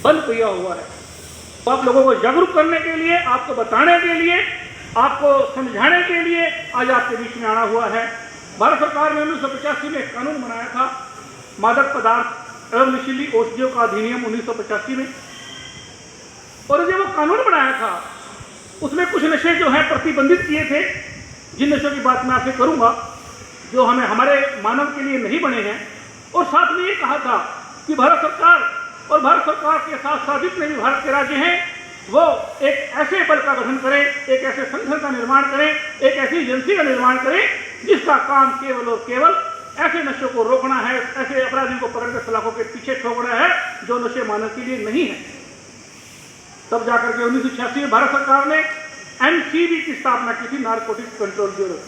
बंद किया हुआ है। तो आप लोगों को जागरूक करने के लिए, आपको बताने के लिए, आपको समझाने के लिए आज आपके बीच में आना हुआ है। भारत सरकार ने 1985 में एक कानून बनाया था, मादक पदार्थ एवं नशीली औषधियों का अधिनियम 1985 में। और जब वो कानून बनाया था उसमें कुछ नशे जो हैं प्रतिबंधित किए थे, जिन नशों की बात मैं आपसे करूंगा जो हमें हमारे मानव के लिए नहीं बने हैं। और साथ में ये कहा था कि भारत सरकार के साथ साथ जितने भी भारत के राज्य हैं वो एक ऐसे बल का गठन करें, एक ऐसे संगठन का निर्माण करें, एक ऐसी एजेंसी का निर्माण करें जिसका काम केवल और केवल ऐसे नशों को रोकना है, ऐसे अपराधियों को पकड़कर सलाखों के पीछे ठोकना है जो नशे मानव के लिए नहीं है। तब जाकर के 1986 में भारत सरकार ने एनसीबी की स्थापना की थी, नारकोटिक्स कंट्रोल ब्यूरो।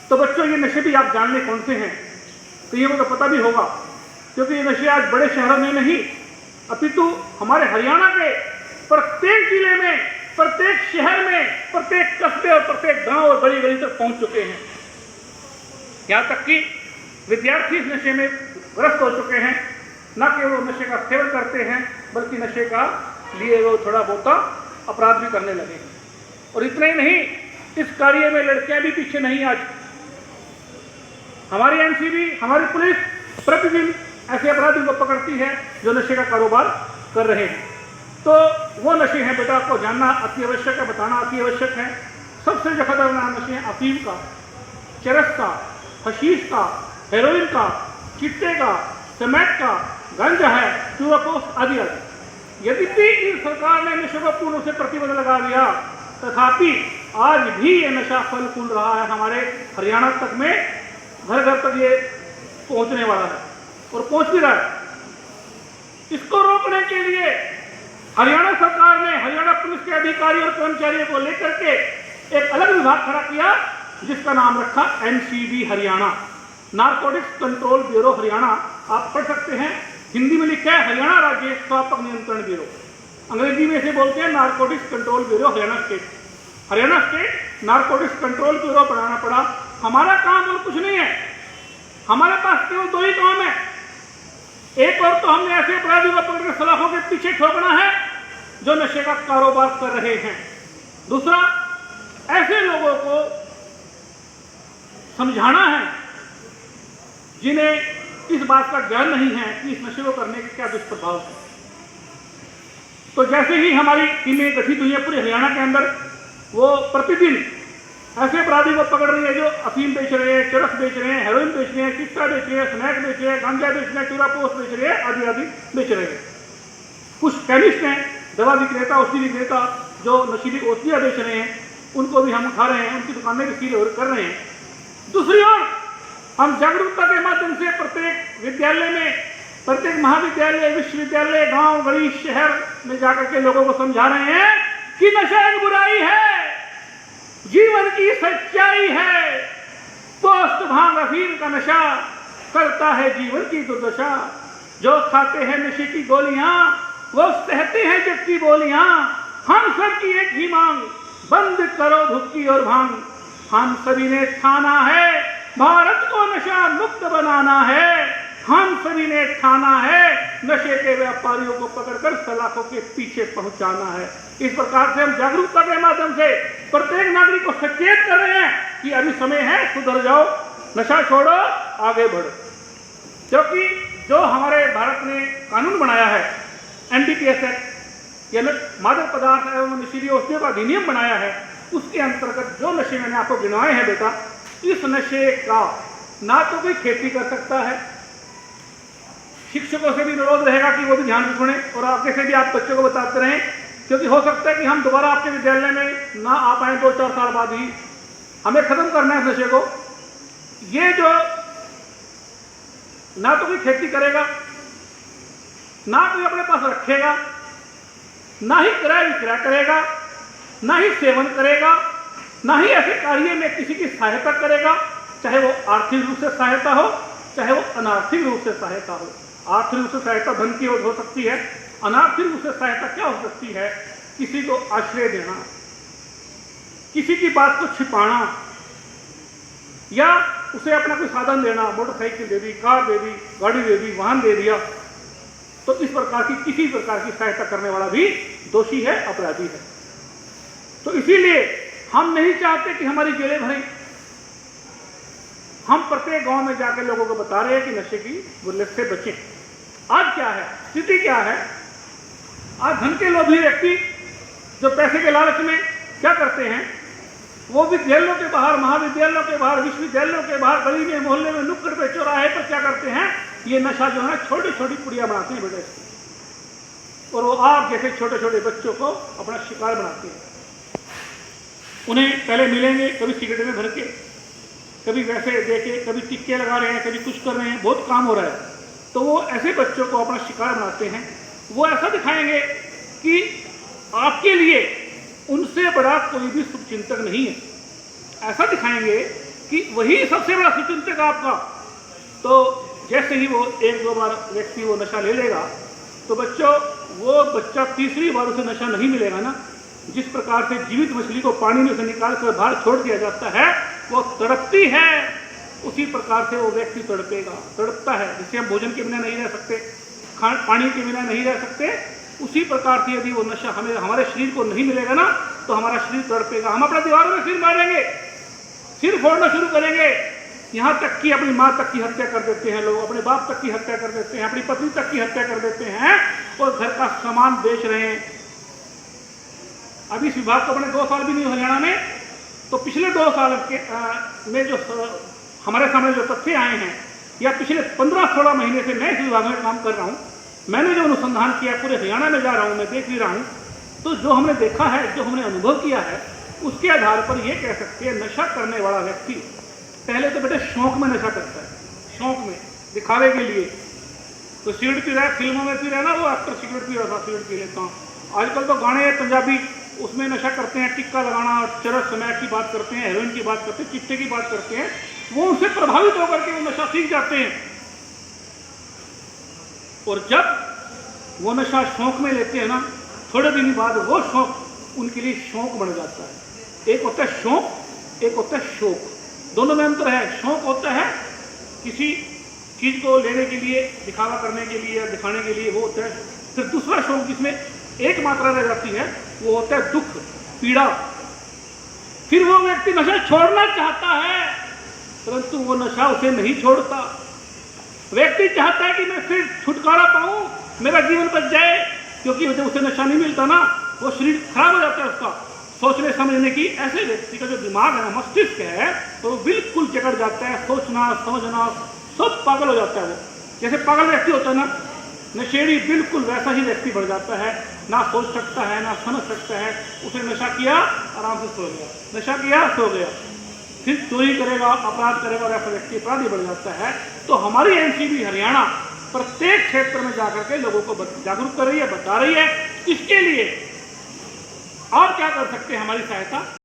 तो बच्चों ये नशे भी आप जानने कौन से हैं, तो ये मुझे पता भी होगा, क्योंकि ये नशे आज बड़े शहरों में नहीं अपितु हमारे हरियाणा के प्रत्येक जिले में, प्रत्येक शहर में, प्रत्येक कस्बे और प्रत्येक गांव और बड़ी गली तक पहुंच चुके हैं। यहां तक कि विद्यार्थी इस नशे में ग्रस्त हो चुके हैं। न केवल वो नशे का सेवन करते हैं बल्कि नशे का लिए वो थोड़ा बहुत अपराध भी करने लगे हैं। और इतना ही नहीं, इस कार्य में लड़कियां भी पीछे नहीं। आज हमारी एनसीबी, हमारी पुलिस प्रतिदिन ऐसे अपराधियों को पकड़ती है जो नशे का कारोबार कर रहे हैं। तो वो नशे हैं बेटा, आपको जानना अति आवश्यक है, बताना अति आवश्यक है। सबसे जो खतरनाक नशे हैं अफीम का, चरस का, हशीश का, हेरोइन का, चिट्टे का, स्मैक का, गांजा है, चूरापोस्ट आदि आदि। यद्यपि इन सरकार ने नशे को पूर्ण से प्रतिबंध लगा दिया, तथापि आज भी ये नशा फल फूल रहा है। हमारे हरियाणा तक में घर घर तक ये पहुंचने वाला है और पहुंच भी रहा है। इसको रोकने के लिए हरियाणा सरकार ने हरियाणा पुलिस के अधिकारी और कर्मचारियों को लेकर के एक अलग विभाग खड़ा किया जिसका नाम रखा NCB Haryana, narcotics control bureau Haryana. आप पढ़ सकते हैं, हिंदी में लिखा है हरियाणा राज्य स्वास्थ्य नियंत्रण ब्यूरो, अंग्रेजी में इसे बोलते हैं narcotics control bureau Haryana state. Haryana state narcotics control bureau बनाना पड़ा। हमारा काम और कुछ नहीं है, हमारे पास केवल दो ही काम है। एक और तो हमने ऐसे अपराधियों को पकड़कर सलाखों के पीछे ठोकना है जो नशे का कारोबार कर रहे हैं। दूसरा, ऐसे लोगों को समझाना है जिन्हें इस बात का ज्ञान नहीं है कि इस नशे को करने के क्या दुष्प्रभाव है। तो जैसे ही हमारी टीमें गठित हुई है पूरे हरियाणा के अंदर, वो प्रतिदिन ऐसे अपराधी को पकड़ रही है जो अफीम बेच रहे हैं, चरस बेच रहे हैं, हेरोइन बेच रहे हैं, चिट्टा बेच रहे हैं, स्नैक बेच रहे हैं, गांजा बेच रहे हैं, चूरापोस्ट बेच रहे हैं, आदि आदि बेच रहे हैं। कुछ केमिस्ट हैं, दवा विक्रेता, औषधि विक्रेता जो नशीली औषधियाँ बेच रहे हैं, उनको भी हम उठा रहे हैं, उनकी दुकानें भी सील कर रहे हैं। दूसरी ओर हम जागरूकता के माध्यम से प्रत्येक विद्यालय में, प्रत्येक महाविद्यालय, विश्वविद्यालय, गांव, गली, शहर में जाकर के लोगों को समझा रहे हैं कि नशा एक बुराई है, जीवन की सच्चाई है। पोस्ट भांग अफीम का नशा करता है जीवन की दुर्दशा। जो खाते हैं नशे की गोलियां वो सहते हैं जग की बोलियां। हम सब की एक ही मांग, बंद करो भुक्की और भांग। हम सभी ने ठाना है भारत को नशा मुक्त बनाना है। हम सभी ने ठाना है नशे के व्यापारियों को पकड़कर सलाखों के पीछे पहुंचाना है। इस प्रकार से हम जागरूकता के माध्यम से प्रत्येक नागरिक को सचेत कर रहे हैं कि अभी समय है, सुधर जाओ, नशा छोड़ो, आगे बढ़ो। क्योंकि जो हमारे भारत ने कानून बनाया है, एनडीपीएस एक्ट या मादक पदार्थ एवं नशीली औषधियों का अधिनियम बनाया है, उसके अंतर्गत जो नशे मैंने आपको गिनवाए हैं बेटा, इस नशे का ना तो कोई खेती कर सकता है, शिक्षकों से भी अनुरोध रहेगा कि वो भी ध्यान से सुने और आगे से भी आप बच्चों को बताते रहें, क्योंकि हो सकता है कि हम दोबारा आपके विद्यालय में ना आ पाए 2-4 साल बाद ही। हमें खत्म करना है इस नशे को। ये जो ना तो कोई खेती करेगा, ना कोई अपने पास रखेगा, ना ही क्रय विक्रय करेगा, ना ही सेवन करेगा, ना ही ऐसे कार्य में किसी की सहायता करेगा, चाहे वो आर्थिक रूप से सहायता हो, चाहे वो अनार्थिक रूप से सहायता हो। आर्थिक रूप से सहायता धन की हो सकती है, अनार्थिक रूप से सहायता क्या हो सकती है? किसी को आश्रय देना, किसी की बात को छिपाना, या उसे अपना कोई साधन देना, मोटरसाइकिल दे दी, कार दे दी, गाड़ी दे दी, वाहन दे दिया, तो इस प्रकार की किसी प्रकार की सहायता करने वाला भी दोषी है, अपराधी है। तो इसीलिए हम नहीं चाहते कि हमारी जेलें भरें। हम प्रत्येक गांव में जाकर लोगों को बता रहे हैं कि नशे की बुल्लत से बचें। आज क्या है, स्थिति क्या है, आज धन के लोभी व्यक्ति जो पैसे के लालच में क्या करते हैं, वो विद्यालयों के बाहर, महाविद्यालयों के बाहर, विश्वविद्यालयों के बाहर, गली में, मोहल्ले में, नुक्कड़ पे, चौराहे पर क्या करते हैं, ये नशा जो है छोटी छोटी पुड़िया बनाते हैं बेटे, और वो आप जैसे छोटे छोटे बच्चों को अपना शिकार बनाते हैं। उन्हें पहले मिलेंगे कभी सिगरेट में भर के, कभी वैसे देके, कभी टिक्के लगा रहे हैं, कभी कुछ कर रहे हैं, बहुत काम हो रहा है। तो वो ऐसे बच्चों को अपना शिकार बनाते हैं। वो ऐसा दिखाएंगे कि आपके लिए उनसे बड़ा कोई भी शुभचिंतक नहीं है, ऐसा दिखाएंगे कि वही सबसे बड़ा शुभचिंतक आपका। तो जैसे ही वो एक दो बार व्यक्ति वो नशा ले लेगा, तो बच्चों वो बच्चा तीसरी बार उसे नशा नहीं मिलेगा ना। जिस प्रकार से जीवित मछली को पानी में से निकाल कर बाहर छोड़ दिया जाता है, वो तड़पती है, उसी प्रकार से वो व्यक्ति तड़पेगा, तड़पता है। जिससे हम भोजन के बिना नहीं रह सकते, पानी के बिना नहीं रह सकते, उसी प्रकार से यदि वो नशा हमें हमारे शरीर को नहीं मिलेगा ना, तो हमारा शरीर तड़पेगा। हम अपने दीवारों में सिर मारेंगे, सिर फोड़ना शुरू करेंगे, यहाँ तक कि अपनी माँ तक की हत्या कर देते हैं लोग, अपने बाप तक की हत्या कर देते हैं, अपनी पत्नी तक की हत्या कर देते हैं, और घर का सामान बेच रहे हैं। अभी इस विभाग को अपने 2 साल भी नहीं हरियाणा में, तो पिछले 2 साल में जो हमारे सामने जो तथ्य आए हैं, या पिछले 15-16 महीने से मैं इस विभाग में काम कर रहा हूँ, मैंने जो अनुसंधान किया, पूरे हरियाणा में जा रहा हूँ, मैं देख भी रहा हूँ, तो जो हमने देखा है, जो हमने अनुभव किया है, उसके आधार पर यह कह सकते हैं नशा करने वाला व्यक्ति पहले तो बेटे शौक में नशा करता है, शौक में, दिखावे के लिए। तो सिगरेट पी रहा है, फिल्मों में पी रहा है ना, वो एक्टर सिगरेट पी रहा था, सिगरेट पी लेता हूँ। आजकल तो गाने हैं पंजाबी, उसमें नशा करते हैं, टिक्का लगाना, चरस स्मैक की बात करते हैं, हेरोइन की बात करते हैं, चिट्टे की बात करते हैं। वो उनसे प्रभावित होकर के वो नशा सीख जाते हैं, और जब वो नशा शौक में लेते हैं ना, थोड़े दिन बाद वो शौक उनके लिए शौक बन जाता है। एक होता है शौक, एक होता है शौक, दोनों में अंतर है। शौक होता है किसी चीज को लेने के लिए, दिखावा करने के लिए या दिखाने के लिए, वो होता है। फिर दूसरा शौक जिसमें एक मात्रा रह जाती है, वो होता है दुख, पीड़ा। फिर वो व्यक्ति नशा छोड़ना चाहता है, परंतु वो नशा उसे नहीं छोड़ता। व्यक्ति चाहता है कि मैं फिर छुटकारा पाऊं, मेरा जीवन बच जाए, क्योंकि जब उसे नशा नहीं मिलता ना, वो शरीर खराब हो जाता है उसका सोचने समझने की। ऐसे व्यक्ति का जो दिमाग है, मस्तिष्क है, तो वो बिल्कुल जकड़ जाता है, सोचना समझना सब पागल हो जाता है। वो जैसे पागल व्यक्ति होता है ना, नशेड़ी, बिल्कुल वैसा ही व्यक्ति बढ़ जाता है। ना सोच सकता है, ना समझ सकता है। उसने नशा किया, आराम से सो गया, नशा किया, सो गया, फिर चोरी करेगा, अपराध करेगा, और ऐसा व्यक्ति अपराधी बढ़ जाता है। तो हमारी एनसीबी हरियाणा प्रत्येक क्षेत्र में जाकर के लोगों को जागरूक कर रही है, बता रही है। इसके लिए आप क्या कर सकते हैं, हमारी सहायता